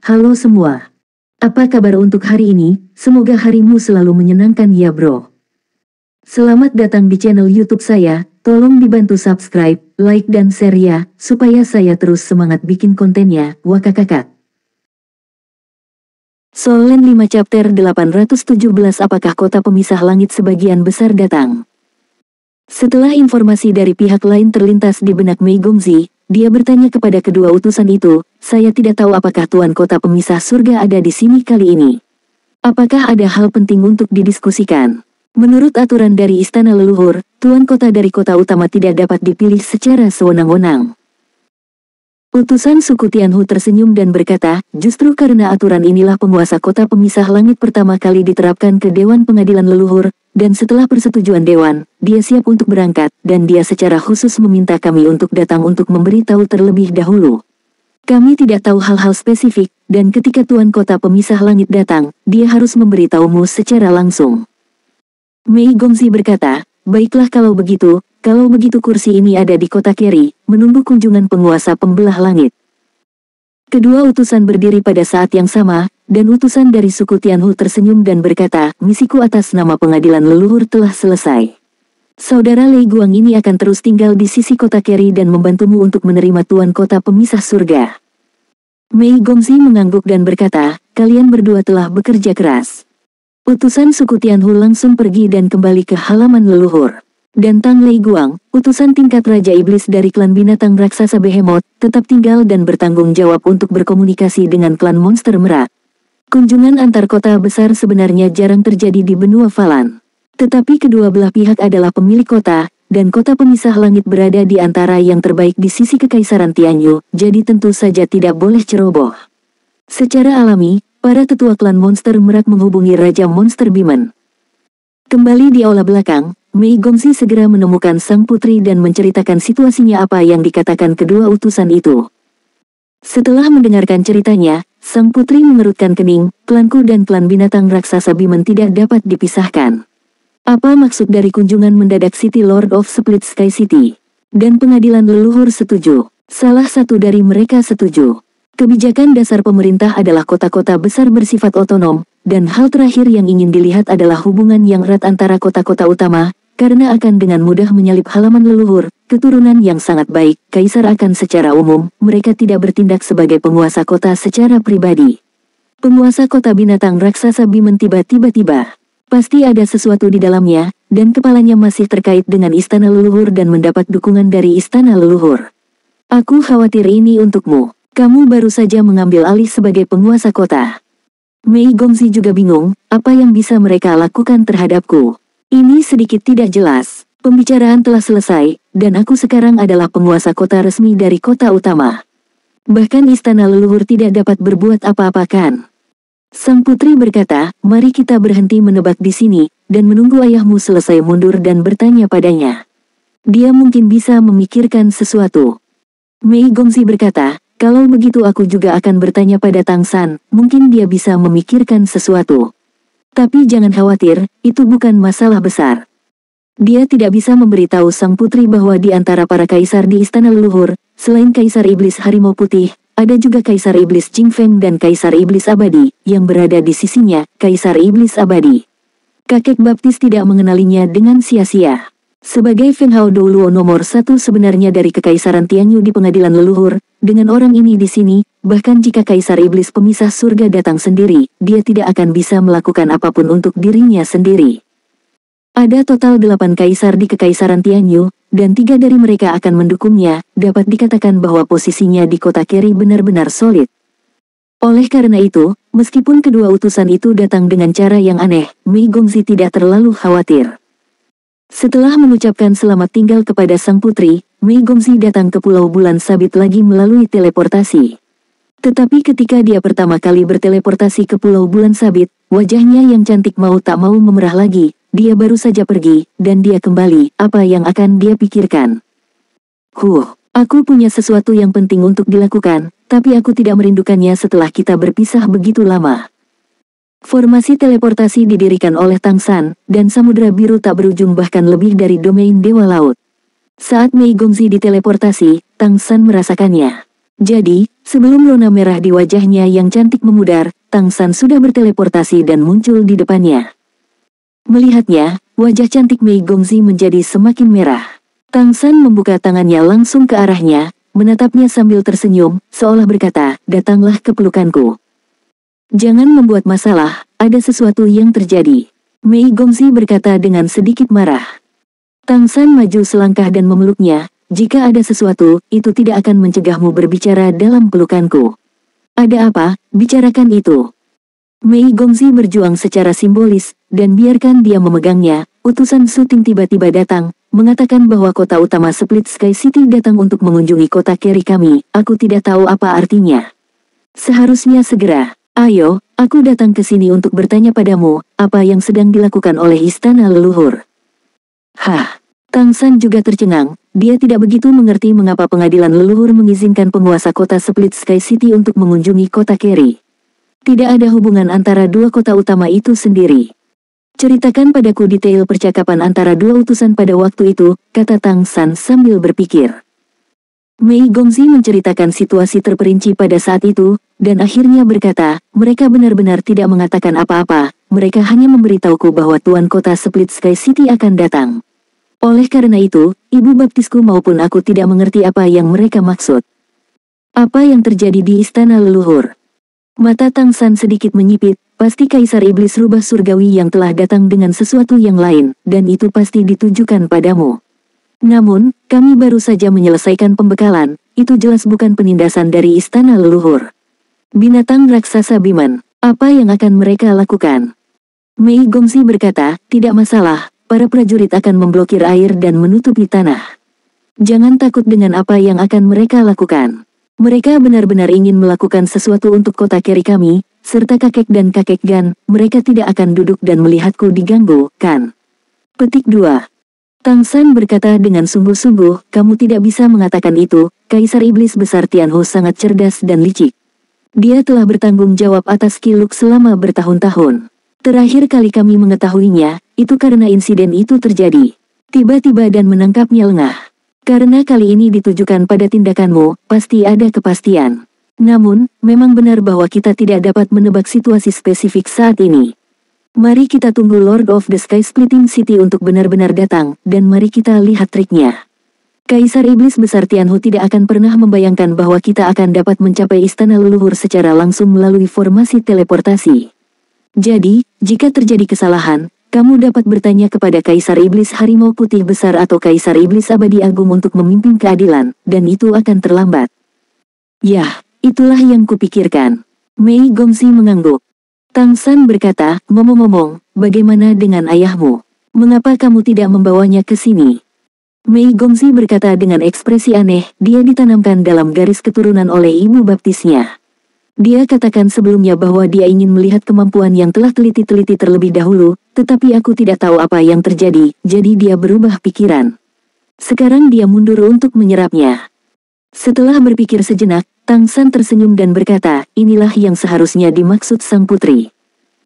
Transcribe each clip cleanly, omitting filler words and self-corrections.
Halo semua. Apa kabar untuk hari ini? Semoga harimu selalu menyenangkan ya bro. Selamat datang di channel YouTube saya. Tolong dibantu subscribe, like dan share ya, supaya saya terus semangat bikin kontennya. Wakakakak. Solen 5 chapter 817. Apakah kota pemisah langit sebagian besar datang? Setelah informasi dari pihak lain terlintas di benak Mei Gongzi, dia bertanya kepada kedua utusan itu, saya tidak tahu apakah tuan kota pemisah surga ada di sini kali ini. Apakah ada hal penting untuk didiskusikan? Menurut aturan dari istana leluhur, tuan kota dari kota utama tidak dapat dipilih secara sewenang-wenang. Utusan suku Tianhu tersenyum dan berkata, justru karena aturan inilah penguasa kota pemisah langit pertama kali diterapkan ke Dewan Pengadilan Leluhur, dan setelah persetujuan Dewan, dia siap untuk berangkat, dan dia secara khusus meminta kami untuk datang untuk memberitahu terlebih dahulu. Kami tidak tahu hal-hal spesifik, dan ketika tuan kota pemisah langit datang, dia harus memberitahumu secara langsung. Mei Gongzi berkata, baiklah kalau begitu kursi ini ada di kota Keri, menunggu kunjungan penguasa pembelah langit. Kedua utusan berdiri pada saat yang sama, dan utusan dari suku Tianhu tersenyum dan berkata, misiku atas nama pengadilan leluhur telah selesai. Saudara Lei Guang ini akan terus tinggal di sisi kota Keri dan membantumu untuk menerima tuan kota pemisah surga. Mei Gongzi mengangguk dan berkata, kalian berdua telah bekerja keras. Utusan suku Tianhu langsung pergi dan kembali ke halaman leluhur. Dan Tang Lei Guang, utusan tingkat Raja Iblis dari klan binatang raksasa Behemoth, tetap tinggal dan bertanggung jawab untuk berkomunikasi dengan klan monster merak. Kunjungan antar kota besar sebenarnya jarang terjadi di benua Falan. Tetapi kedua belah pihak adalah pemilik kota, dan kota pemisah langit berada di antara yang terbaik di sisi Kekaisaran Tianyu, jadi tentu saja tidak boleh ceroboh. Secara alami, para tetua klan monster merak menghubungi Raja Monster Bimen. Kembali di aula belakang, Mei Gongzi segera menemukan sang putri dan menceritakan situasinya apa yang dikatakan kedua utusan itu. Setelah mendengarkan ceritanya, sang putri mengerutkan kening, klanku dan klan binatang raksasa Bimen tidak dapat dipisahkan. Apa maksud dari kunjungan mendadak City Lord of Split Sky City? Dan pengadilan leluhur setuju. Salah satu dari mereka setuju. Kebijakan dasar pemerintah adalah kota-kota besar bersifat otonom, dan hal terakhir yang ingin dilihat adalah hubungan yang erat antara kota-kota utama, karena akan dengan mudah menyalip halaman leluhur, keturunan yang sangat baik, kaisar akan secara umum, mereka tidak bertindak sebagai penguasa kota secara pribadi. Penguasa kota binatang raksasa Bimen tiba-tiba. Pasti ada sesuatu di dalamnya, dan kepalanya masih terkait dengan istana leluhur dan mendapat dukungan dari istana leluhur. Aku khawatir ini untukmu. Kamu baru saja mengambil alih sebagai penguasa kota. Mei Gongzi juga bingung, apa yang bisa mereka lakukan terhadapku. Ini sedikit tidak jelas. Pembicaraan telah selesai, dan aku sekarang adalah penguasa kota resmi dari kota utama. Bahkan istana leluhur tidak dapat berbuat apa-apa kan. Sang putri berkata, mari kita berhenti menebak di sini, dan menunggu ayahmu selesai mundur dan bertanya padanya. Dia mungkin bisa memikirkan sesuatu. Mei Gongzi berkata, kalau begitu aku juga akan bertanya pada Tang San, mungkin dia bisa memikirkan sesuatu. Tapi jangan khawatir, itu bukan masalah besar. Dia tidak bisa memberitahu sang putri bahwa di antara para kaisar di istana leluhur, selain Kaisar Iblis Harimau Putih, ada juga Kaisar Iblis Jing Feng dan Kaisar Iblis Abadi, yang berada di sisinya, Kaisar Iblis Abadi. Kakek baptis tidak mengenalinya dengan sia-sia. Sebagai Feng Hao Douluo nomor 1 sebenarnya dari Kekaisaran Tianyu di pengadilan leluhur, dengan orang ini di sini, bahkan jika Kaisar Iblis pemisah surga datang sendiri, dia tidak akan bisa melakukan apapun untuk dirinya sendiri. Ada total 8 kaisar di Kekaisaran Tianyu, dan 3 dari mereka akan mendukungnya, dapat dikatakan bahwa posisinya di kota Keri benar-benar solid. Oleh karena itu, meskipun kedua utusan itu datang dengan cara yang aneh, Mei Gongzi tidak terlalu khawatir. Setelah mengucapkan selamat tinggal kepada sang putri, Mei Gongzi datang ke Pulau Bulan Sabit lagi melalui teleportasi. Tetapi ketika dia pertama kali berteleportasi ke Pulau Bulan Sabit, wajahnya yang cantik mau tak mau memerah lagi, dia baru saja pergi, dan dia kembali, apa yang akan dia pikirkan? Aku punya sesuatu yang penting untuk dilakukan, tapi aku tidak merindukannya setelah kita berpisah begitu lama. Formasi teleportasi didirikan oleh Tang San, dan samudera biru tak berujung bahkan lebih dari domain Dewa Laut. Saat Mei Gongzi diteleportasi, Tang San merasakannya. Jadi, sebelum rona merah di wajahnya yang cantik memudar, Tang San sudah berteleportasi dan muncul di depannya. Melihatnya, wajah cantik Mei Gongzi menjadi semakin merah. Tang San membuka tangannya langsung ke arahnya, menatapnya sambil tersenyum, seolah berkata, "Datanglah ke pelukanku. Jangan membuat masalah, ada sesuatu yang terjadi." Mei Gongzi berkata dengan sedikit marah. Tang San maju selangkah dan memeluknya, "Jika ada sesuatu, itu tidak akan mencegahmu berbicara dalam pelukanku." "Ada apa? Bicarakan itu." Mei Gongzi berjuang secara simbolis, dan biarkan dia memegangnya, utusan Suting tiba-tiba datang, mengatakan bahwa kota utama Split Sky City datang untuk mengunjungi kota Keri kami. Aku tidak tahu apa artinya. Seharusnya segera. Ayo, aku datang ke sini untuk bertanya padamu, apa yang sedang dilakukan oleh istana leluhur. Hah, Tang San juga tercengang, dia tidak begitu mengerti mengapa pengadilan leluhur mengizinkan penguasa kota Split Sky City untuk mengunjungi kota Keri. Tidak ada hubungan antara dua kota utama itu sendiri. Ceritakan padaku detail percakapan antara dua utusan pada waktu itu, kata Tang San sambil berpikir. Mei Gongzi menceritakan situasi terperinci pada saat itu, dan akhirnya berkata, mereka benar-benar tidak mengatakan apa-apa, mereka hanya memberitahuku bahwa tuan kota Split Sky City akan datang. Oleh karena itu, ibu baptisku maupun aku tidak mengerti apa yang mereka maksud. Apa yang terjadi di istana leluhur? Mata Tang San sedikit menyipit, pasti Kaisar Iblis Rubah Surgawi yang telah datang dengan sesuatu yang lain, dan itu pasti ditujukan padamu. Namun, kami baru saja menyelesaikan pembekalan, itu jelas bukan penindasan dari istana leluhur. Binatang raksasa Biman, apa yang akan mereka lakukan? Mei Gongzi berkata, tidak masalah, para prajurit akan memblokir air dan menutupi tanah. Jangan takut dengan apa yang akan mereka lakukan. Mereka benar-benar ingin melakukan sesuatu untuk kota Keri kami, serta kakek dan kakek Gan, mereka tidak akan duduk dan melihatku diganggu, kan? Petik 2. Tang San berkata dengan sungguh-sungguh, kamu tidak bisa mengatakan itu, Kaisar Iblis Besar Tianhu sangat cerdas dan licik. Dia telah bertanggung jawab atas Kiluk selama bertahun-tahun. Terakhir kali kami mengetahuinya, itu karena insiden itu terjadi. Tiba-tiba dan menangkapnya lengah. Karena kali ini ditujukan pada tindakanmu, pasti ada kepastian. Namun, memang benar bahwa kita tidak dapat menebak situasi spesifik saat ini. Mari kita tunggu Lord of the Sky Splitting City untuk benar-benar datang, dan mari kita lihat triknya. Kaisar Iblis Besar Tianhu tidak akan pernah membayangkan bahwa kita akan dapat mencapai istana leluhur secara langsung melalui formasi teleportasi. Jadi, jika terjadi kesalahan, kamu dapat bertanya kepada Kaisar Iblis Harimau Putih Besar atau Kaisar Iblis Abadi Agung untuk memimpin keadilan, dan itu akan terlambat. Yah, itulah yang kupikirkan. Mei Gongzi mengangguk. Tang San berkata, ngomong-ngomong, bagaimana dengan ayahmu? Mengapa kamu tidak membawanya ke sini? Mei Gongzi berkata dengan ekspresi aneh, dia ditanamkan dalam garis keturunan oleh ibu baptisnya. Dia katakan sebelumnya bahwa dia ingin melihat kemampuan yang telah teliti-teliti terlebih dahulu, tetapi aku tidak tahu apa yang terjadi, jadi dia berubah pikiran. Sekarang dia mundur untuk menyerapnya. Setelah berpikir sejenak, Tang San tersenyum dan berkata, inilah yang seharusnya dimaksud sang putri.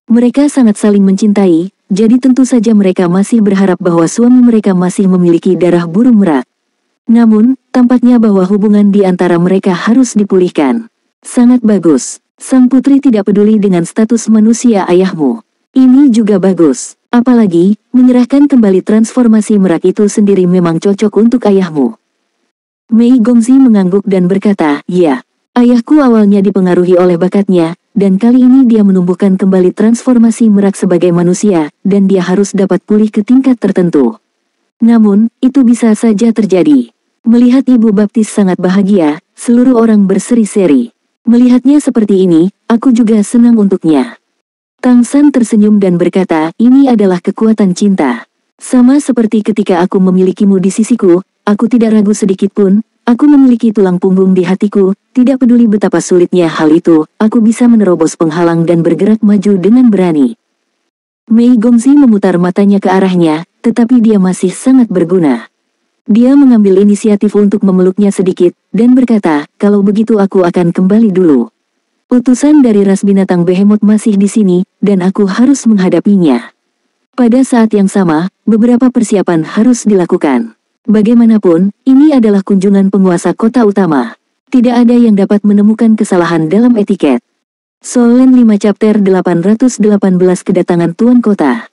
Mereka sangat saling mencintai, jadi tentu saja mereka masih berharap bahwa suami mereka masih memiliki darah burung merak. Namun, tampaknya bahwa hubungan di antara mereka harus dipulihkan. Sangat bagus. Sang putri tidak peduli dengan status manusia ayahmu. Ini juga bagus. Apalagi, menyerahkan kembali transformasi merak itu sendiri memang cocok untuk ayahmu. Mei Gongzi mengangguk dan berkata, ya, ayahku awalnya dipengaruhi oleh bakatnya, dan kali ini dia menumbuhkan kembali transformasi merak sebagai manusia, dan dia harus dapat pulih ke tingkat tertentu. Namun, itu bisa saja terjadi. Melihat ibu baptis sangat bahagia, seluruh orang berseri-seri. Melihatnya seperti ini, aku juga senang untuknya. Tang San tersenyum dan berkata, ini adalah kekuatan cinta. Sama seperti ketika aku memilikimu di sisiku, aku tidak ragu sedikit pun, aku memiliki tulang punggung di hatiku, tidak peduli betapa sulitnya hal itu, aku bisa menerobos penghalang dan bergerak maju dengan berani. Mei Gongzi memutar matanya ke arahnya, tetapi dia masih sangat berguna. Dia mengambil inisiatif untuk memeluknya sedikit, dan berkata, kalau begitu aku akan kembali dulu. Utusan dari ras binatang Behemoth masih di sini, dan aku harus menghadapinya. Pada saat yang sama, beberapa persiapan harus dilakukan. Bagaimanapun, ini adalah kunjungan penguasa kota utama. Tidak ada yang dapat menemukan kesalahan dalam etiket. Solen 5 Chapter 818 Kedatangan Tuan Kota.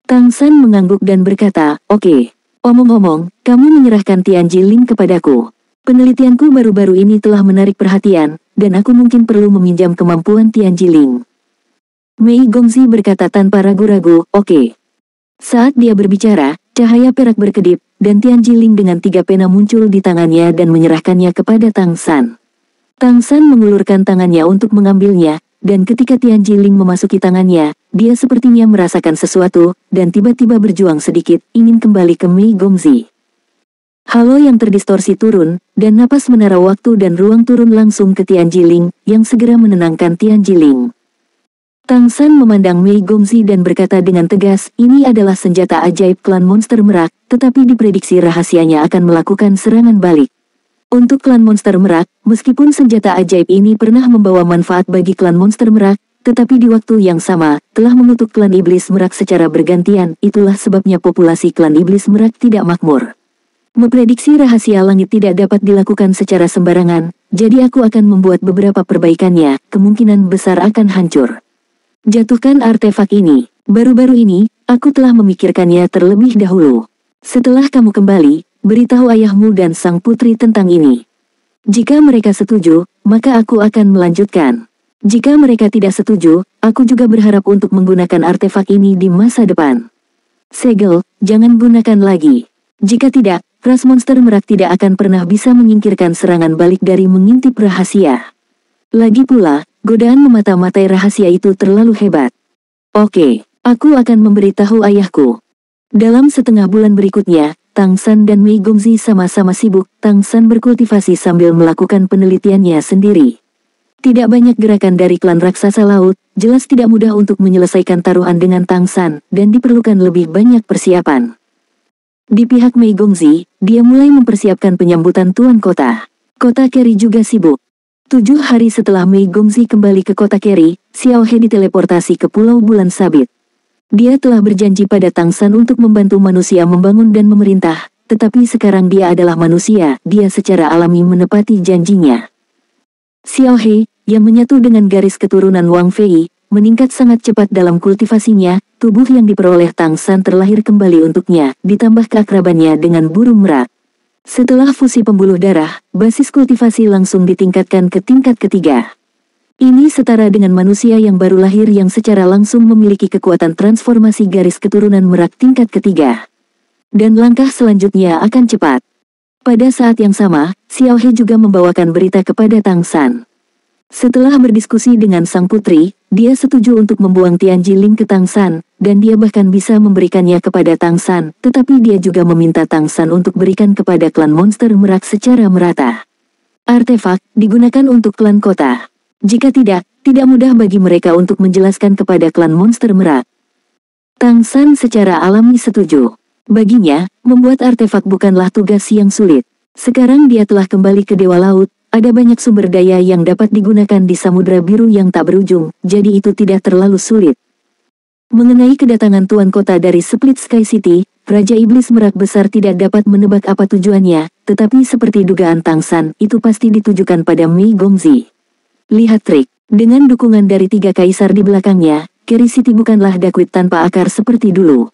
Tang San mengangguk dan berkata, "Oke. Omong-omong, kamu menyerahkan Tian Jiling kepadaku. Penelitianku baru-baru ini telah menarik perhatian, dan aku mungkin perlu meminjam kemampuan Tian Jiling." Mei Gongzi berkata tanpa ragu-ragu, "Oke." Saat dia berbicara, cahaya perak berkedip, dan Tian Jiling dengan 3 pena muncul di tangannya dan menyerahkannya kepada Tang San. Tang San mengulurkan tangannya untuk mengambilnya, dan ketika Tian Jiling memasuki tangannya, dia sepertinya merasakan sesuatu, dan tiba-tiba berjuang sedikit, ingin kembali ke Mei Gongzi. Halo yang terdistorsi turun, dan napas menara waktu dan ruang turun langsung ke Tian Jiling, yang segera menenangkan Tian Jiling. Tang San memandang Mei Gongzi dan berkata dengan tegas, "Ini adalah senjata ajaib klan monster merak, tetapi diprediksi rahasianya akan melakukan serangan balik. Untuk klan monster merak, meskipun senjata ajaib ini pernah membawa manfaat bagi klan monster merak, tetapi di waktu yang sama, telah mengutuk klan iblis merak secara bergantian, itulah sebabnya populasi klan iblis merak tidak makmur. Memprediksi rahasia langit tidak dapat dilakukan secara sembarangan, jadi aku akan membuat beberapa perbaikannya, kemungkinan besar akan hancur. Jatuhkan artefak ini. Baru-baru ini, aku telah memikirkannya terlebih dahulu. Setelah kamu kembali, beritahu ayahmu dan sang putri tentang ini. Jika mereka setuju, maka aku akan melanjutkan. Jika mereka tidak setuju, aku juga berharap untuk menggunakan artefak ini di masa depan. Segel, jangan gunakan lagi. Jika tidak, ras monster merak tidak akan pernah bisa menyingkirkan serangan balik dari mengintip rahasia. Lagi pula, godaan memata-matai rahasia itu terlalu hebat. Oke, aku akan memberitahu ayahku." Dalam setengah bulan berikutnya, Tang San dan Mei Gongzi sama-sama sibuk. Tang San berkultivasi sambil melakukan penelitiannya sendiri. Tidak banyak gerakan dari klan raksasa laut, jelas tidak mudah untuk menyelesaikan taruhan dengan Tang San, dan diperlukan lebih banyak persiapan. Di pihak Mei Gongzi, dia mulai mempersiapkan penyambutan Tuan Kota. Kota Keri juga sibuk. 7 hari setelah Mei Gongzi kembali ke kota Keri, Xiao He diteleportasi ke Pulau Bulan Sabit. Dia telah berjanji pada Tang San untuk membantu manusia membangun dan memerintah, tetapi sekarang dia adalah manusia, dia secara alami menepati janjinya. Xiao He, yang menyatu dengan garis keturunan Wang Fei, meningkat sangat cepat dalam kultivasinya, tubuh yang diperoleh Tang San terlahir kembali untuknya, ditambah keakrabannya dengan burung merak. Setelah fusi pembuluh darah, basis kultivasi langsung ditingkatkan ke tingkat ketiga. Ini setara dengan manusia yang baru lahir yang secara langsung memiliki kekuatan transformasi garis keturunan merak tingkat ketiga. Dan langkah selanjutnya akan cepat. Pada saat yang sama, Xiao He juga membawakan berita kepada Tang San. Setelah berdiskusi dengan sang putri, dia setuju untuk membuang Tian Jiling ke Tang San, dan dia bahkan bisa memberikannya kepada Tang San, tetapi dia juga meminta Tang San untuk berikan kepada klan monster merak secara merata. Artefak digunakan untuk klan kota. Jika tidak mudah bagi mereka untuk menjelaskan kepada klan monster merak. Tang San secara alami setuju. Baginya, membuat artefak bukanlah tugas yang sulit. Sekarang dia telah kembali ke Dewa Laut. Ada banyak sumber daya yang dapat digunakan di Samudra Biru yang tak berujung, jadi itu tidak terlalu sulit. Mengenai kedatangan Tuan Kota dari Split Sky City, Raja Iblis Merak Besar tidak dapat menebak apa tujuannya, tetapi seperti dugaan Tang San, itu pasti ditujukan pada Mei Gongzi. Lihat trik, dengan dukungan dari 3 kaisar di belakangnya, Keri City bukanlah dakwit tanpa akar seperti dulu.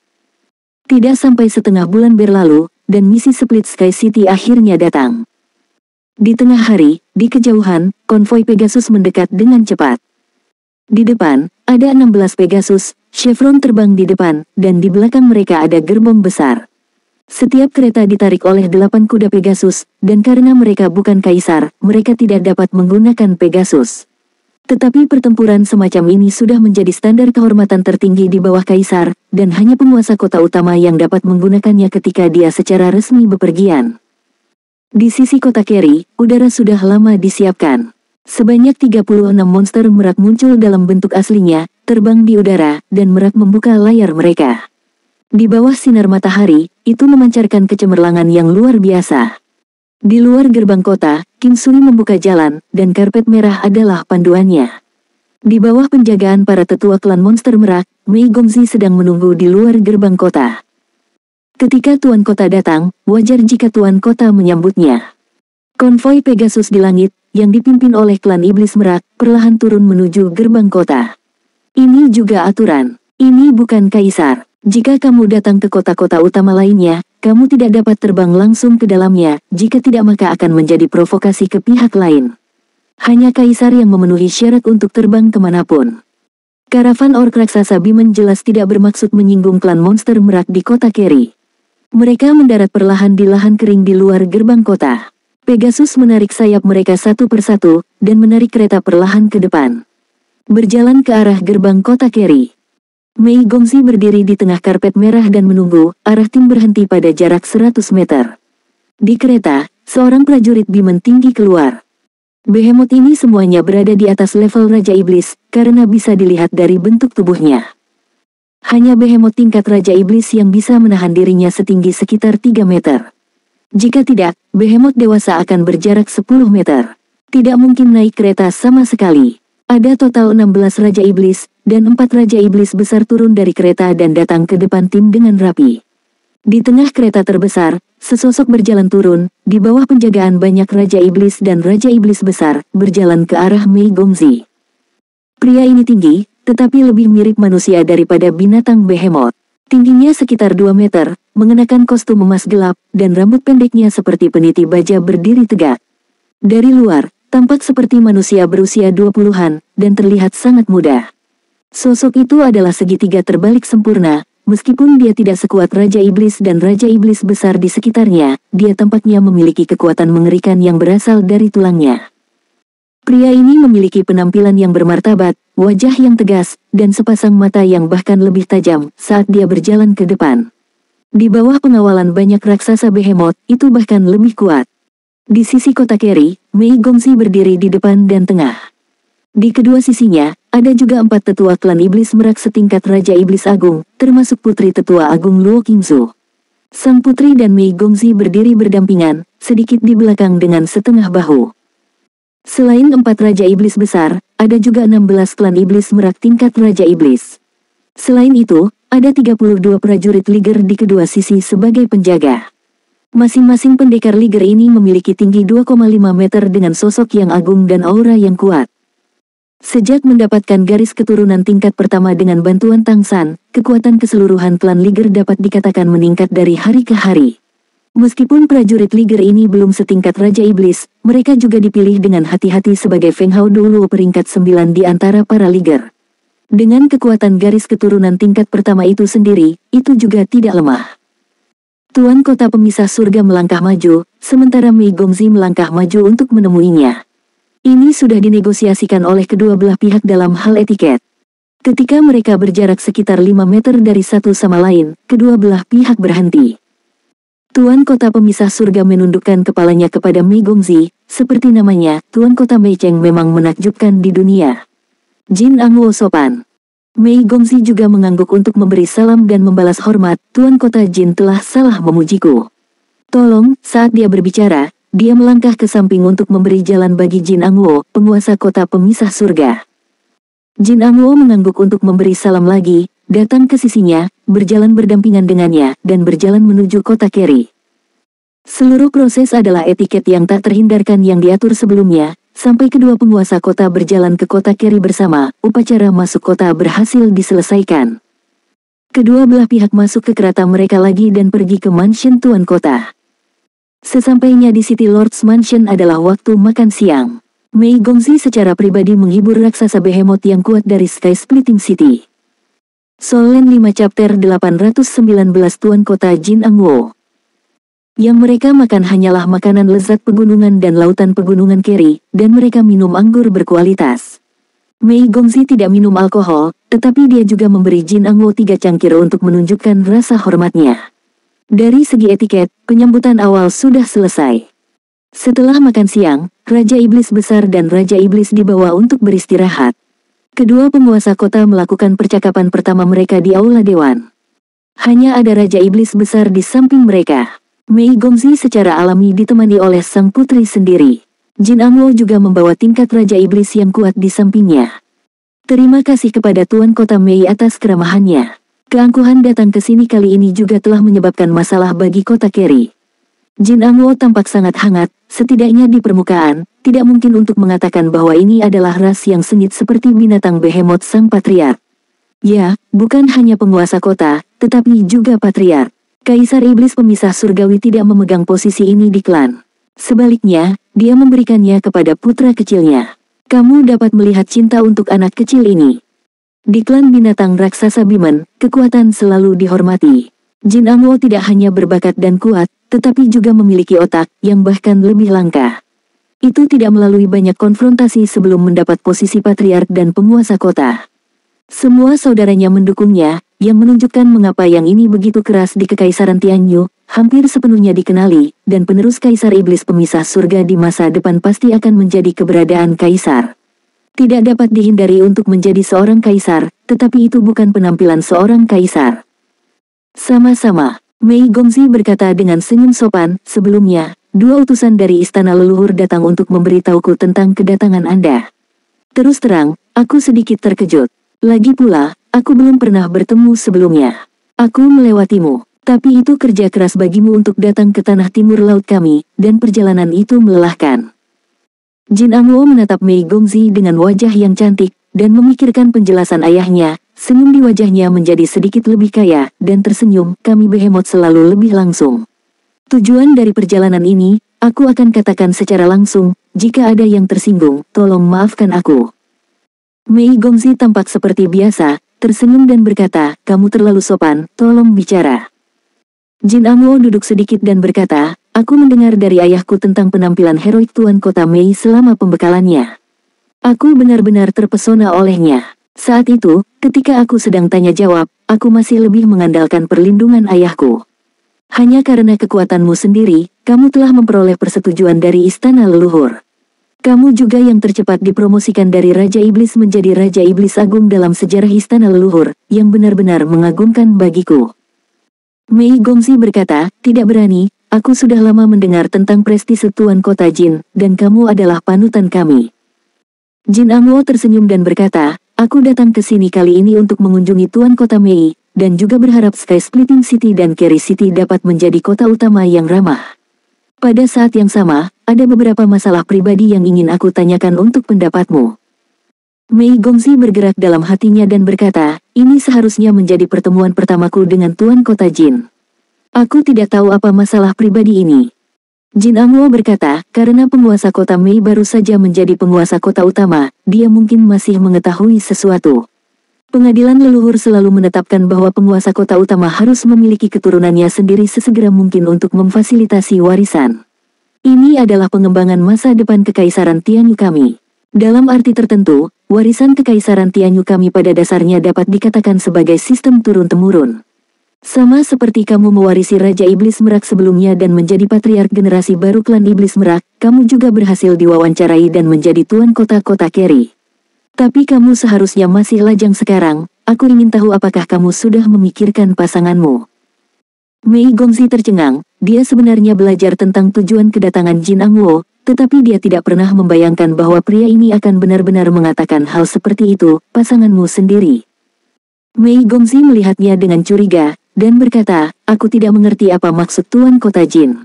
Tidak sampai setengah bulan berlalu, dan misi Split Sky City akhirnya datang. Di tengah hari, di kejauhan, konvoi Pegasus mendekat dengan cepat. Di depan, ada 16 Pegasus, chevron terbang di depan, dan di belakang mereka ada gerbong besar. Setiap kereta ditarik oleh 8 kuda Pegasus, dan karena mereka bukan kaisar, mereka tidak dapat menggunakan Pegasus. Tetapi pertempuran semacam ini sudah menjadi standar kehormatan tertinggi di bawah kaisar, dan hanya penguasa kota utama yang dapat menggunakannya ketika dia secara resmi bepergian. Di sisi kota Keri, udara sudah lama disiapkan. Sebanyak 36 monster merak muncul dalam bentuk aslinya, terbang di udara, dan merak membuka layar mereka. Di bawah sinar matahari, itu memancarkan kecemerlangan yang luar biasa. Di luar gerbang kota, King Sui membuka jalan, dan karpet merah adalah panduannya. Di bawah penjagaan para tetua klan monster merak, Mei Gongzi sedang menunggu di luar gerbang kota. Ketika Tuan Kota datang, wajar jika Tuan Kota menyambutnya. Konvoi Pegasus di langit, yang dipimpin oleh klan Iblis Merak, perlahan turun menuju gerbang kota. Ini juga aturan. Ini bukan kaisar. Jika kamu datang ke kota-kota utama lainnya, kamu tidak dapat terbang langsung ke dalamnya, jika tidak maka akan menjadi provokasi ke pihak lain. Hanya kaisar yang memenuhi syarat untuk terbang kemanapun. Karavan ork raksasa Bimen jelas tidak bermaksud menyinggung klan monster Merak di kota Keri. Mereka mendarat perlahan di lahan kering di luar gerbang kota. Pegasus menarik sayap mereka satu persatu, dan menarik kereta perlahan ke depan. Berjalan ke arah gerbang kota Keri. Mei Gongzi berdiri di tengah karpet merah dan menunggu, arah tim berhenti pada jarak 100 meter. Di kereta, seorang prajurit Bimen tinggi keluar. Behemoth ini semuanya berada di atas level Raja Iblis, karena bisa dilihat dari bentuk tubuhnya. Hanya Behemoth tingkat Raja Iblis yang bisa menahan dirinya setinggi sekitar 3 meter. Jika tidak, Behemoth dewasa akan berjarak 10 meter. Tidak mungkin naik kereta sama sekali. Ada total 16 Raja Iblis, dan 4 Raja Iblis besar turun dari kereta dan datang ke depan tim dengan rapi. Di tengah kereta terbesar, sesosok berjalan turun, di bawah penjagaan banyak Raja Iblis dan Raja Iblis besar, berjalan ke arah Mei Gongzi. Pria ini tinggi, tetapi lebih mirip manusia daripada binatang Behemoth. Tingginya sekitar 2 meter, mengenakan kostum emas gelap, dan rambut pendeknya seperti peniti baja berdiri tegak. Dari luar, tampak seperti manusia berusia 20-an, dan terlihat sangat muda. Sosok itu adalah segitiga terbalik sempurna, meskipun dia tidak sekuat Raja Iblis dan Raja Iblis besar di sekitarnya, dia tampaknya memiliki kekuatan mengerikan yang berasal dari tulangnya. Pria ini memiliki penampilan yang bermartabat, wajah yang tegas, dan sepasang mata yang bahkan lebih tajam saat dia berjalan ke depan. Di bawah pengawalan banyak raksasa Behemoth, itu bahkan lebih kuat. Di sisi kota Keri, Mei Gongzi berdiri di depan dan tengah. Di kedua sisinya, ada juga 4 tetua klan Iblis Merak setingkat Raja Iblis Agung, termasuk putri tetua Agung Luo Qingzu. Sang putri dan Mei Gongzi berdiri berdampingan, sedikit di belakang dengan setengah bahu. Selain 4 Raja Iblis besar, ada juga 16 klan Iblis Merak tingkat Raja Iblis. Selain itu, ada 32 prajurit Liger di kedua sisi sebagai penjaga. Masing-masing pendekar Liger ini memiliki tinggi 2,5 meter dengan sosok yang agung dan aura yang kuat. Sejak mendapatkan garis keturunan tingkat pertama dengan bantuan Tang San, kekuatan keseluruhan klan Liger dapat dikatakan meningkat dari hari ke hari. Meskipun prajurit Liger ini belum setingkat Raja Iblis, mereka juga dipilih dengan hati-hati sebagai Feng Hao Dulu peringkat 9 di antara para Liger. Dengan kekuatan garis keturunan tingkat pertama itu sendiri, itu juga tidak lemah. Tuan kota pemisah surga melangkah maju, sementara Mei Gongzi melangkah maju untuk menemuinya. Ini sudah dinegosiasikan oleh kedua belah pihak dalam hal etiket. Ketika mereka berjarak sekitar 5 meter dari satu sama lain, kedua belah pihak berhenti. Tuan kota pemisah surga menundukkan kepalanya kepada Mei Gongzi, seperti namanya, Tuan kota Mei Cheng memang menakjubkan di dunia. Jin Angwo sopan. Mei Gongzi juga mengangguk untuk memberi salam dan membalas hormat, Tuan kota Jin telah salah memujiku. Tolong, saat dia berbicara, dia melangkah ke samping untuk memberi jalan bagi Jin Angwo, penguasa kota pemisah surga. Jin Angwo mengangguk untuk memberi salam lagi, datang ke sisinya, berjalan berdampingan dengannya, dan berjalan menuju kota Keri. Seluruh proses adalah etiket yang tak terhindarkan yang diatur sebelumnya, sampai kedua penguasa kota berjalan ke kota Keri bersama, upacara masuk kota berhasil diselesaikan. Kedua belah pihak masuk ke kereta mereka lagi dan pergi ke mansion tuan kota. Sesampainya di City Lord's Mansion adalah waktu makan siang. Mei Gongzi secara pribadi menghibur raksasa Behemoth yang kuat dari Sky Splitting City. Solen 5 Chapter 819 Tuan Kota Jin Angwo. Yang mereka makan hanyalah makanan lezat pegunungan dan lautan pegunungan Keri, dan mereka minum anggur berkualitas. Mei Gongzi tidak minum alkohol, tetapi dia juga memberi Jin Angwo 3 cangkir untuk menunjukkan rasa hormatnya. Dari segi etiket, penyambutan awal sudah selesai. Setelah makan siang, Raja Iblis Besar dan Raja Iblis dibawa untuk beristirahat. Kedua penguasa kota melakukan percakapan pertama mereka di Aula Dewan. Hanya ada Raja Iblis Besar di samping mereka. Mei Gongzi secara alami ditemani oleh sang putri sendiri. Jin Angwo juga membawa tingkat Raja Iblis yang kuat di sampingnya. Terima kasih kepada Tuan Kota Mei atas keramahannya. Keangkuhan datang ke sini kali ini juga telah menyebabkan masalah bagi kota Keri. Jin Angwo tampak sangat hangat, setidaknya di permukaan, tidak mungkin untuk mengatakan bahwa ini adalah ras yang sengit seperti binatang behemoth sang patriark. Ya, bukan hanya penguasa kota, tetapi juga patriark. Kaisar Iblis Pemisah Surgawi tidak memegang posisi ini di klan. Sebaliknya, dia memberikannya kepada putra kecilnya. Kamu dapat melihat cinta untuk anak kecil ini. Di klan binatang raksasa Bimen, kekuatan selalu dihormati. Jin Angwo tidak hanya berbakat dan kuat, tetapi juga memiliki otak yang bahkan lebih langka. Itu tidak melalui banyak konfrontasi sebelum mendapat posisi patriark dan penguasa kota. Semua saudaranya mendukungnya, yang menunjukkan mengapa yang ini begitu keras di Kekaisaran Tianyu, hampir sepenuhnya dikenali, dan penerus Kaisar Iblis Pemisah Surga di masa depan pasti akan menjadi keberadaan kaisar. Tidak dapat dihindari untuk menjadi seorang kaisar, tetapi itu bukan penampilan seorang kaisar. Sama-sama, Mei Gongzi berkata dengan senyum sopan. Sebelumnya, 2 utusan dari istana leluhur datang untuk memberitahuku tentang kedatangan Anda. Terus terang, aku sedikit terkejut. Lagi pula, aku belum pernah bertemu sebelumnya. Aku melewatimu, tapi itu kerja keras bagimu untuk datang ke tanah timur laut kami, dan perjalanan itu melelahkan. Jin Angwo menatap Mei Gongzi dengan wajah yang cantik, dan memikirkan penjelasan ayahnya. Senyum di wajahnya menjadi sedikit lebih kaya, dan tersenyum. Kami behemoth selalu lebih langsung. Tujuan dari perjalanan ini, aku akan katakan secara langsung. Jika ada yang tersinggung, tolong maafkan aku. Mei Gongzi tampak seperti biasa, tersenyum dan berkata, kamu terlalu sopan, tolong bicara. Jin Angwo duduk sedikit dan berkata, aku mendengar dari ayahku tentang penampilan heroik Tuan Kota Mei selama pembekalannya. Aku benar-benar terpesona olehnya. Saat itu, ketika aku sedang tanya jawab, aku masih lebih mengandalkan perlindungan ayahku. Hanya karena kekuatanmu sendiri, kamu telah memperoleh persetujuan dari istana leluhur. Kamu juga yang tercepat dipromosikan dari Raja Iblis menjadi Raja Iblis Agung dalam sejarah istana leluhur, yang benar-benar mengagumkan bagiku. Mei Gongzi berkata, tidak berani, aku sudah lama mendengar tentang prestise Tuan Kota Jin, dan kamu adalah panutan kami. Jin Angwo tersenyum dan berkata, aku datang ke sini kali ini untuk mengunjungi Tuan Kota Mei, dan juga berharap Sky Splitting City dan Carry City dapat menjadi kota utama yang ramah. Pada saat yang sama, ada beberapa masalah pribadi yang ingin aku tanyakan untuk pendapatmu. Mei Gongzi bergerak dalam hatinya dan berkata, ini seharusnya menjadi pertemuan pertamaku dengan Tuan Kota Jin. Aku tidak tahu apa masalah pribadi ini. Jin Angwo berkata, karena penguasa kota Mei baru saja menjadi penguasa kota utama, dia mungkin masih mengetahui sesuatu. Pengadilan leluhur selalu menetapkan bahwa penguasa kota utama harus memiliki keturunannya sendiri sesegera mungkin untuk memfasilitasi warisan. Ini adalah pengembangan masa depan Kekaisaran Tianyu kami. Dalam arti tertentu, warisan Kekaisaran Tianyu kami pada dasarnya dapat dikatakan sebagai sistem turun-temurun. Sama seperti kamu mewarisi Raja Iblis Merak sebelumnya dan menjadi patriark generasi baru klan Iblis Merak, kamu juga berhasil diwawancarai dan menjadi tuan kota-kota Carry. Tapi kamu seharusnya masih lajang sekarang, aku ingin tahu apakah kamu sudah memikirkan pasanganmu. Mei Gongzi tercengang, dia sebenarnya belajar tentang tujuan kedatangan Jin Angwo, tetapi dia tidak pernah membayangkan bahwa pria ini akan benar-benar mengatakan hal seperti itu, pasanganmu sendiri. Mei Gongzi melihatnya dengan curiga, dan berkata, aku tidak mengerti apa maksud Tuan Kota Jin.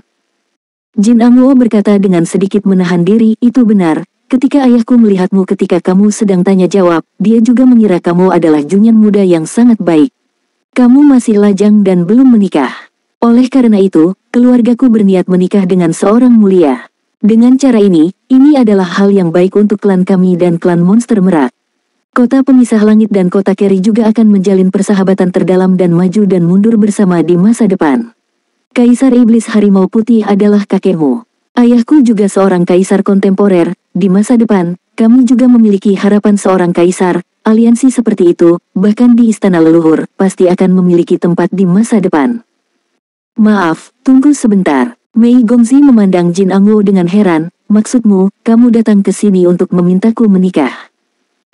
Jin Angwo berkata dengan sedikit menahan diri, itu benar, ketika ayahku melihatmu ketika kamu sedang tanya jawab, dia juga mengira kamu adalah junyan muda yang sangat baik. Kamu masih lajang dan belum menikah. Oleh karena itu, keluargaku berniat menikah dengan seorang mulia. Dengan cara ini adalah hal yang baik untuk klan kami dan klan monster Merak. Kota pemisah langit dan kota Carry juga akan menjalin persahabatan terdalam dan maju dan mundur bersama di masa depan. Kaisar Iblis Harimau Putih adalah kakekmu. Ayahku juga seorang kaisar kontemporer, di masa depan, kami juga memiliki harapan seorang kaisar, aliansi seperti itu, bahkan di istana leluhur, pasti akan memiliki tempat di masa depan. Maaf, tunggu sebentar. Mei Gongzi memandang Jin Angwo dengan heran, maksudmu, kamu datang ke sini untuk memintaku menikah.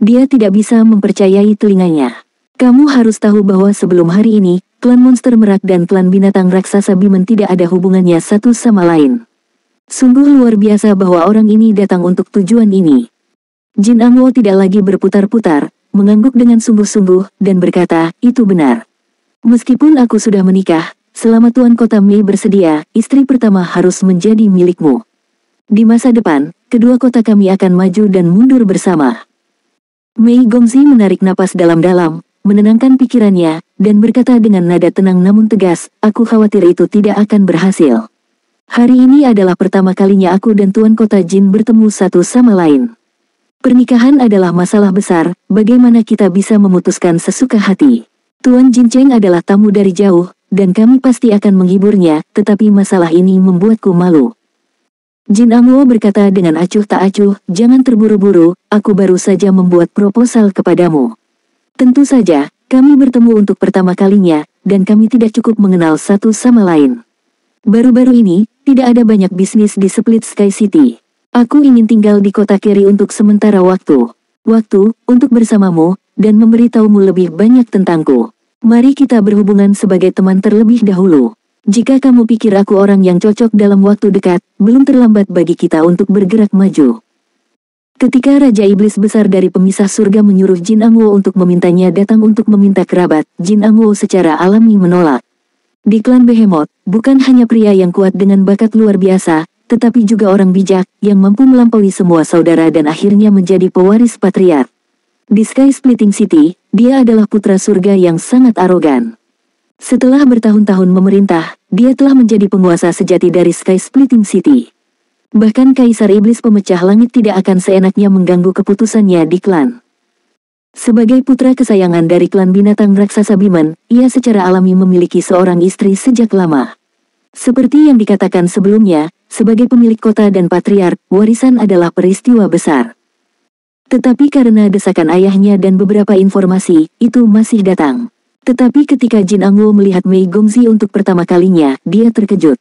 Dia tidak bisa mempercayai telinganya. Kamu harus tahu bahwa sebelum hari ini, klan monster Merak dan klan binatang raksasa Bimen tidak ada hubungannya satu sama lain. Sungguh luar biasa bahwa orang ini datang untuk tujuan ini. Jin Angwo tidak lagi berputar-putar, mengangguk dengan sungguh-sungguh, dan berkata, itu benar. Meskipun aku sudah menikah, selama Tuan Kota Mei bersedia, istri pertama harus menjadi milikmu. Di masa depan, kedua kota kami akan maju dan mundur bersama. Mei Gongzi menarik napas dalam-dalam, menenangkan pikirannya, dan berkata dengan nada tenang namun tegas, aku khawatir itu tidak akan berhasil. Hari ini adalah pertama kalinya aku dan Tuan Kota Jin bertemu satu sama lain. Pernikahan adalah masalah besar, bagaimana kita bisa memutuskan sesuka hati. Tuan Jin Cheng adalah tamu dari jauh, dan kami pasti akan menghiburnya, tetapi masalah ini membuatku malu. Jin Angwo berkata dengan acuh tak acuh, jangan terburu-buru, aku baru saja membuat proposal kepadamu. Tentu saja, kami bertemu untuk pertama kalinya, dan kami tidak cukup mengenal satu sama lain. Baru-baru ini, tidak ada banyak bisnis di Split Sky City. Aku ingin tinggal di kota Keri untuk sementara waktu. Waktu, untuk bersamamu, dan memberitahumu lebih banyak tentangku. Mari kita berhubungan sebagai teman terlebih dahulu. Jika kamu pikir aku orang yang cocok dalam waktu dekat, belum terlambat bagi kita untuk bergerak maju. Ketika Raja Iblis Besar dari Pemisah Surga menyuruh Jin Angwo untuk memintanya datang untuk meminta kerabat, Jin Angwo secara alami menolak. Di klan Behemoth, bukan hanya pria yang kuat dengan bakat luar biasa, tetapi juga orang bijak, yang mampu melampaui semua saudara dan akhirnya menjadi pewaris patriark. Di Sky Splitting City, dia adalah putra surga yang sangat arogan. Setelah bertahun-tahun memerintah, dia telah menjadi penguasa sejati dari Sky Splitting City. Bahkan Kaisar Iblis Pemecah Langit tidak akan seenaknya mengganggu keputusannya di klan. Sebagai putra kesayangan dari klan binatang raksasa Biman, ia secara alami memiliki seorang istri sejak lama. Seperti yang dikatakan sebelumnya, sebagai pemilik kota dan patriark, warisan adalah peristiwa besar. Tetapi karena desakan ayahnya dan beberapa informasi, itu masih datang. Tetapi ketika Jin Angwo melihat Mei Gongzi untuk pertama kalinya, dia terkejut.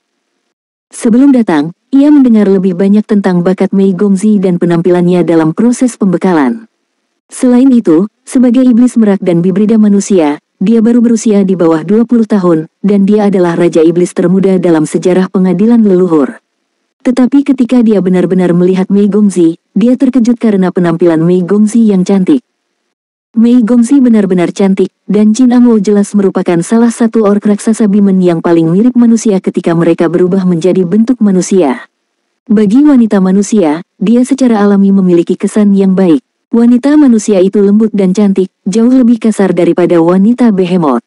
Sebelum datang, ia mendengar lebih banyak tentang bakat Mei Gongzi dan penampilannya dalam proses pembekalan. Selain itu, sebagai iblis merak dan bibrida manusia, dia baru berusia di bawah 20 tahun, dan dia adalah Raja Iblis termuda dalam sejarah pengadilan leluhur. Tetapi ketika dia benar-benar melihat Mei Gongzi, dia terkejut karena penampilan Mei Gongzi yang cantik. Mei Gongzi benar-benar cantik, dan Jin Angwo jelas merupakan salah satu orc raksasa Biman yang paling mirip manusia ketika mereka berubah menjadi bentuk manusia. Bagi wanita manusia, dia secara alami memiliki kesan yang baik. Wanita manusia itu lembut dan cantik, jauh lebih kasar daripada wanita Behemoth.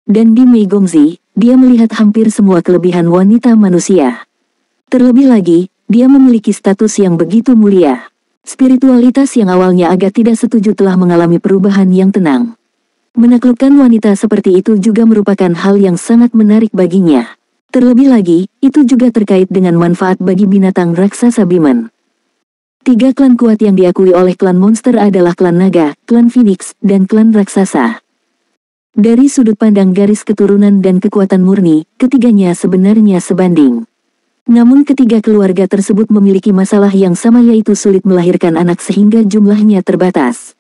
Dan di Mei Gongzi, dia melihat hampir semua kelebihan wanita manusia. Terlebih lagi, dia memiliki status yang begitu mulia. Spiritualitas yang awalnya agak tidak setuju telah mengalami perubahan yang tenang. Menaklukkan wanita seperti itu juga merupakan hal yang sangat menarik baginya. Terlebih lagi, itu juga terkait dengan manfaat bagi binatang raksasa Biman. 3 klan kuat yang diakui oleh klan monster adalah klan naga, klan Phoenix, dan klan raksasa. Dari sudut pandang garis keturunan dan kekuatan murni, ketiganya sebenarnya sebanding. Namun ketiga keluarga tersebut memiliki masalah yang sama, yaitu sulit melahirkan anak sehingga jumlahnya terbatas.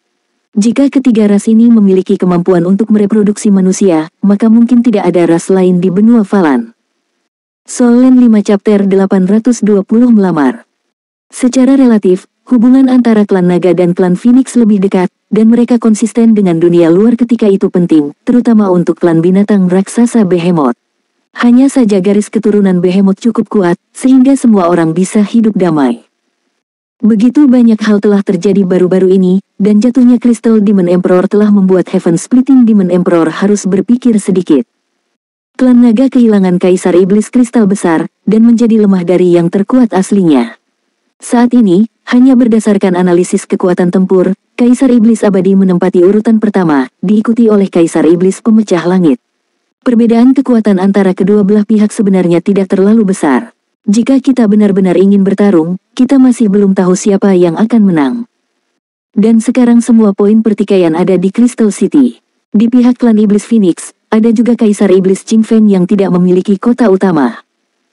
Jika ketiga ras ini memiliki kemampuan untuk mereproduksi manusia, maka mungkin tidak ada ras lain di benua Falan. Solen 5 chapter 820 melamar. Secara relatif, hubungan antara klan naga dan klan Phoenix lebih dekat, dan mereka konsisten dengan dunia luar ketika itu penting, terutama untuk klan binatang raksasa Behemoth. Hanya saja garis keturunan Behemoth cukup kuat, sehingga semua orang bisa hidup damai. Begitu banyak hal telah terjadi baru-baru ini, dan jatuhnya Crystal Demon Emperor telah membuat Heaven Splitting Demon Emperor harus berpikir sedikit. Klan naga kehilangan Kaisar Iblis Kristal Besar, dan menjadi lemah dari yang terkuat aslinya. Saat ini, hanya berdasarkan analisis kekuatan tempur, Kaisar Iblis Abadi menempati urutan pertama, diikuti oleh Kaisar Iblis Pemecah Langit. Perbedaan kekuatan antara kedua belah pihak sebenarnya tidak terlalu besar. Jika kita benar-benar ingin bertarung, kita masih belum tahu siapa yang akan menang. Dan sekarang semua poin pertikaian ada di Crystal City. Di pihak klan Iblis Phoenix, ada juga Kaisar Iblis Qingfeng yang tidak memiliki kota utama.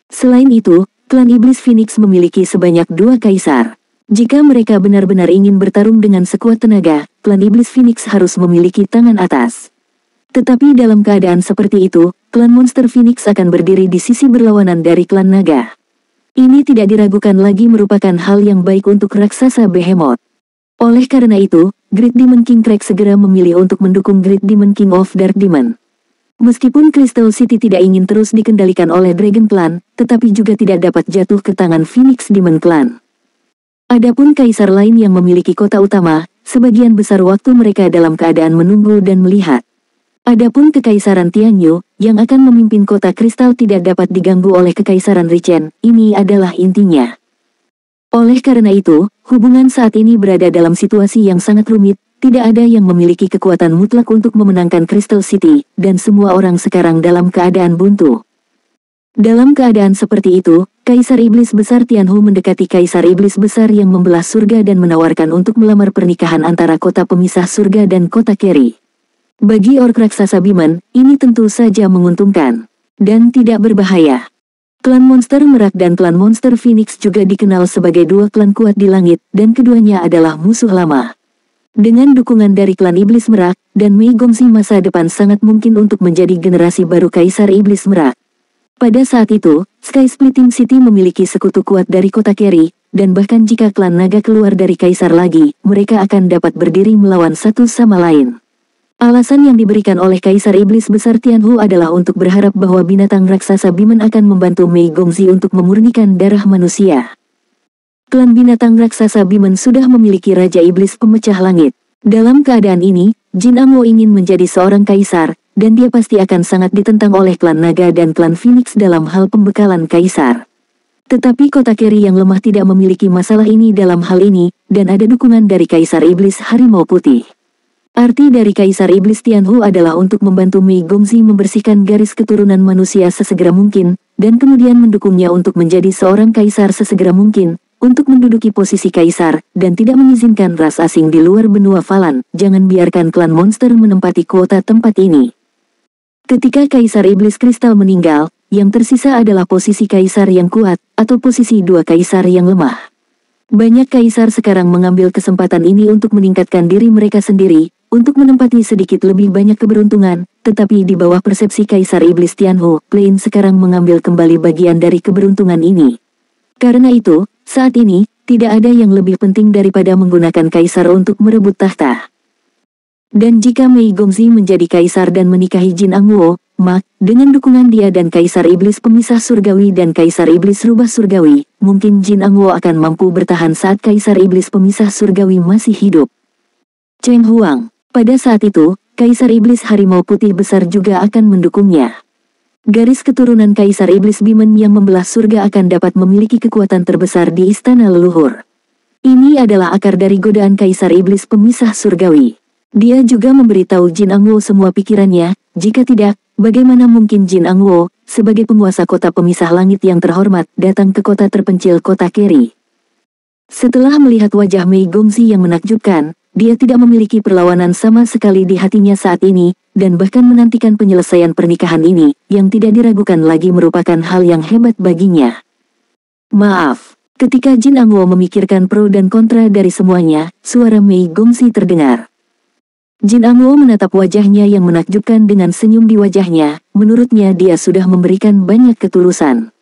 Selain itu, klan Iblis Phoenix memiliki sebanyak 2 kaisar. Jika mereka benar-benar ingin bertarung dengan sekuat tenaga, klan Iblis Phoenix harus memiliki tangan atas. Tetapi dalam keadaan seperti itu, klan Monster Phoenix akan berdiri di sisi berlawanan dari klan naga. Ini tidak diragukan lagi merupakan hal yang baik untuk raksasa Behemoth. Oleh karena itu, Great Demon King Craig segera memilih untuk mendukung Great Demon King of Dark Demon. Meskipun Crystal City tidak ingin terus dikendalikan oleh Dragon Clan, tetapi juga tidak dapat jatuh ke tangan Phoenix Demon Clan. Adapun kaisar lain yang memiliki kota utama, sebagian besar waktu mereka dalam keadaan menunggu dan melihat. Adapun kekaisaran Tianyu, yang akan memimpin kota kristal tidak dapat diganggu oleh kekaisaran Richen, ini adalah intinya. Oleh karena itu, hubungan saat ini berada dalam situasi yang sangat rumit, tidak ada yang memiliki kekuatan mutlak untuk memenangkan Crystal City, dan semua orang sekarang dalam keadaan buntu. Dalam keadaan seperti itu, Kaisar Iblis Besar Tianhu mendekati Kaisar Iblis Besar yang membelah surga dan menawarkan untuk melamar pernikahan antara kota pemisah surga dan kota Keri. Bagi ork raksasa Biman, ini tentu saja menguntungkan, dan tidak berbahaya. Klan Monster Merak dan Klan Monster Phoenix juga dikenal sebagai dua klan kuat di langit, dan keduanya adalah musuh lama. Dengan dukungan dari klan Iblis Merak, dan Mei Gongxi masa depan sangat mungkin untuk menjadi generasi baru Kaisar Iblis Merak. Pada saat itu, Sky Splitting City memiliki sekutu kuat dari kota Keri, dan bahkan jika klan naga keluar dari Kaisar lagi, mereka akan dapat berdiri melawan satu sama lain. Alasan yang diberikan oleh Kaisar Iblis Besar Tianhu adalah untuk berharap bahwa binatang raksasa Biman akan membantu Mei Gongxi untuk memurnikan darah manusia. Klan binatang raksasa Biman sudah memiliki Raja Iblis Pemecah Langit. Dalam keadaan ini, Jin Angwo ingin menjadi seorang kaisar, dan dia pasti akan sangat ditentang oleh klan naga dan klan Phoenix dalam hal pembekalan kaisar. Tetapi kota Keri yang lemah tidak memiliki masalah ini dalam hal ini, dan ada dukungan dari Kaisar Iblis Harimau Putih. Arti dari Kaisar Iblis Tianhu adalah untuk membantu Mei Gongxi membersihkan garis keturunan manusia sesegera mungkin, dan kemudian mendukungnya untuk menjadi seorang kaisar sesegera mungkin, untuk menduduki posisi kaisar, dan tidak mengizinkan ras asing di luar benua Falan. Jangan biarkan klan monster menempati kuota tempat ini. Ketika Kaisar Iblis Kristal meninggal, yang tersisa adalah posisi kaisar yang kuat, atau posisi dua kaisar yang lemah. Banyak kaisar sekarang mengambil kesempatan ini untuk meningkatkan diri mereka sendiri, untuk menempati sedikit lebih banyak keberuntungan, tetapi di bawah persepsi Kaisar Iblis Tianhu, Klein sekarang mengambil kembali bagian dari keberuntungan ini. Karena itu, saat ini, tidak ada yang lebih penting daripada menggunakan kaisar untuk merebut tahta. Dan jika Mei Gongxi menjadi kaisar dan menikahi Jin Angwo, maka, dengan dukungan dia dan Kaisar Iblis Pemisah Surgawi dan Kaisar Iblis Rubah Surgawi, mungkin Jin Angwo akan mampu bertahan saat Kaisar Iblis Pemisah Surgawi masih hidup. Cheng Huang, pada saat itu, Kaisar Iblis Harimau Putih Besar juga akan mendukungnya. Garis keturunan Kaisar Iblis Biman yang membelah surga akan dapat memiliki kekuatan terbesar di Istana Leluhur. Ini adalah akar dari godaan Kaisar Iblis Pemisah Surgawi. Dia juga memberitahu Jin Angwo semua pikirannya, jika tidak, bagaimana mungkin Jin Angwo, sebagai penguasa kota pemisah langit yang terhormat, datang ke kota terpencil kota Keri. Setelah melihat wajah Mei Gongxi yang menakjubkan, dia tidak memiliki perlawanan sama sekali di hatinya saat ini, dan bahkan menantikan penyelesaian pernikahan ini, yang tidak diragukan lagi merupakan hal yang hebat baginya. Maaf, ketika Jin Angwo memikirkan pro dan kontra dari semuanya, suara Mei Gongxi terdengar. Jin Angwo menatap wajahnya yang menakjubkan dengan senyum di wajahnya, menurutnya dia sudah memberikan banyak ketulusan.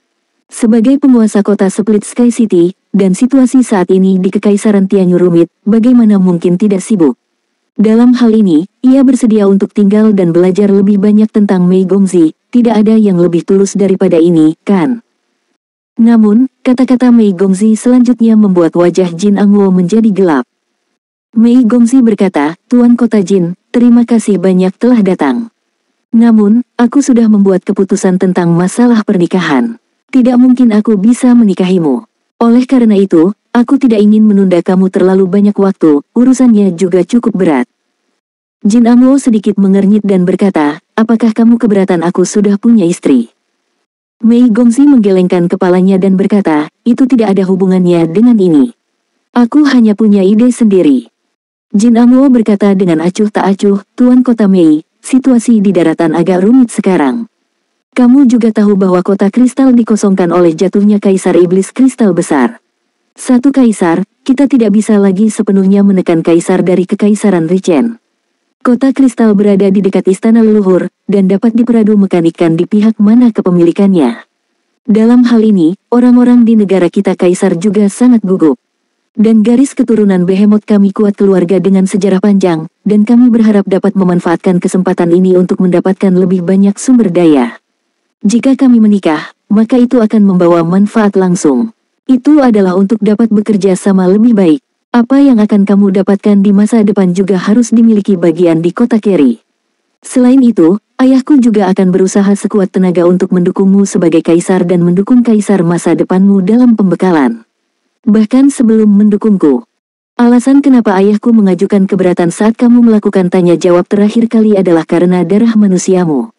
Sebagai penguasa kota Split Sky City, dan situasi saat ini di Kekaisaran Tianyu rumit, bagaimana mungkin tidak sibuk? Dalam hal ini, ia bersedia untuk tinggal dan belajar lebih banyak tentang Mei Gongxi, tidak ada yang lebih tulus daripada ini, kan? Namun, kata-kata Mei Gongxi selanjutnya membuat wajah Jin Angwo menjadi gelap. Mei Gongxi berkata, Tuan Kota Jin, terima kasih banyak telah datang. Namun, aku sudah membuat keputusan tentang masalah pernikahan. Tidak mungkin aku bisa menikahimu. Oleh karena itu, aku tidak ingin menunda kamu terlalu banyak waktu, urusannya juga cukup berat. Jin Angwo sedikit mengernyit dan berkata, apakah kamu keberatan aku sudah punya istri? Mei Gongxi menggelengkan kepalanya dan berkata, itu tidak ada hubungannya dengan ini. Aku hanya punya ide sendiri. Jin Angwo berkata dengan acuh tak acuh, Tuan Kota Mei, situasi di daratan agak rumit sekarang. Kamu juga tahu bahwa kota kristal dikosongkan oleh jatuhnya Kaisar Iblis Kristal Besar. Satu kaisar, kita tidak bisa lagi sepenuhnya menekan kaisar dari Kekaisaran Richen. Kota kristal berada di dekat Istana Leluhur, dan dapat diperadu mekanikkan di pihak mana kepemilikannya. Dalam hal ini, orang-orang di negara kita kaisar juga sangat gugup. Dan garis keturunan Behemoth kami kuat keluarga dengan sejarah panjang, dan kami berharap dapat memanfaatkan kesempatan ini untuk mendapatkan lebih banyak sumber daya. Jika kami menikah, maka itu akan membawa manfaat langsung. Itu adalah untuk dapat bekerja sama lebih baik. Apa yang akan kamu dapatkan di masa depan juga harus dimiliki bagian di kota Kerry. Selain itu, ayahku juga akan berusaha sekuat tenaga untuk mendukungmu sebagai kaisar dan mendukung kaisar masa depanmu dalam pembekalan. Bahkan sebelum mendukungku. Alasan kenapa ayahku mengajukan keberatan saat kamu melakukan tanya jawab terakhir kali adalah karena darah manusiamu.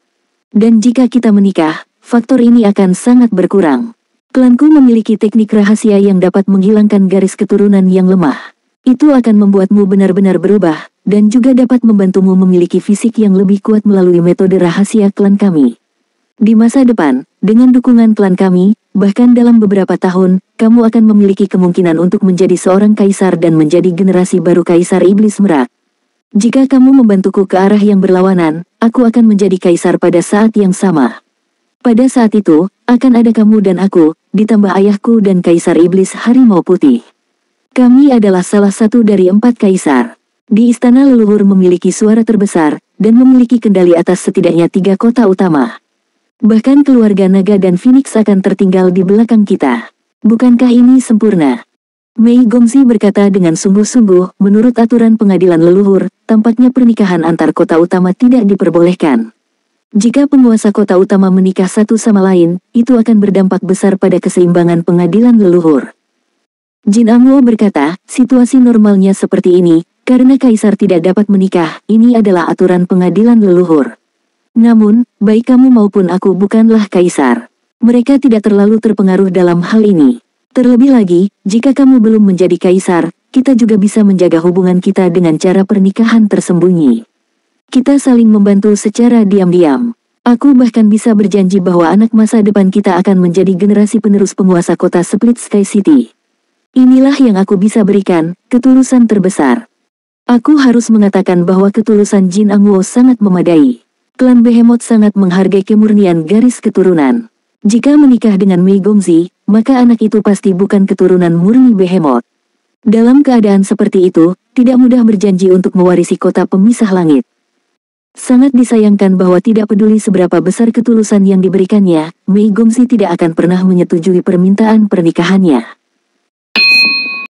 Dan jika kita menikah, faktor ini akan sangat berkurang. Klanku memiliki teknik rahasia yang dapat menghilangkan garis keturunan yang lemah. Itu akan membuatmu benar-benar berubah, dan juga dapat membantumu memiliki fisik yang lebih kuat melalui metode rahasia klan kami. Di masa depan, dengan dukungan klan kami, bahkan dalam beberapa tahun, kamu akan memiliki kemungkinan untuk menjadi seorang kaisar dan menjadi generasi baru kaisar iblis merak. Jika kamu membantuku ke arah yang berlawanan, aku akan menjadi kaisar pada saat yang sama. Pada saat itu, akan ada kamu dan aku, ditambah ayahku dan kaisar iblis harimau putih. Kami adalah salah satu dari 4 kaisar. Di istana leluhur memiliki suara terbesar, dan memiliki kendali atas setidaknya 3 kota utama. Bahkan keluarga naga dan Phoenix akan tertinggal di belakang kita. Bukankah ini sempurna? Mei Gongzi berkata dengan sungguh-sungguh, menurut aturan pengadilan leluhur, tampaknya pernikahan antar kota utama tidak diperbolehkan. Jika penguasa kota utama menikah satu sama lain, itu akan berdampak besar pada keseimbangan pengadilan leluhur. Jin Angwo berkata, situasi normalnya seperti ini, karena kaisar tidak dapat menikah, ini adalah aturan pengadilan leluhur. Namun, baik kamu maupun aku bukanlah kaisar. Mereka tidak terlalu terpengaruh dalam hal ini. Terlebih lagi, jika kamu belum menjadi kaisar, kita juga bisa menjaga hubungan kita dengan cara pernikahan tersembunyi. Kita saling membantu secara diam-diam. Aku bahkan bisa berjanji bahwa anak masa depan kita akan menjadi generasi penerus penguasa kota Split Sky City. Inilah yang aku bisa berikan, ketulusan terbesar. Aku harus mengatakan bahwa ketulusan Jin Angwo sangat memadai. Klan Behemoth sangat menghargai kemurnian garis keturunan. Jika menikah dengan Mei Gongzi, maka anak itu pasti bukan keturunan murni Behemoth. Dalam keadaan seperti itu, tidak mudah berjanji untuk mewarisi kota pemisah langit. Sangat disayangkan bahwa tidak peduli seberapa besar ketulusan yang diberikannya, Mei Gongzi tidak akan pernah menyetujui permintaan pernikahannya.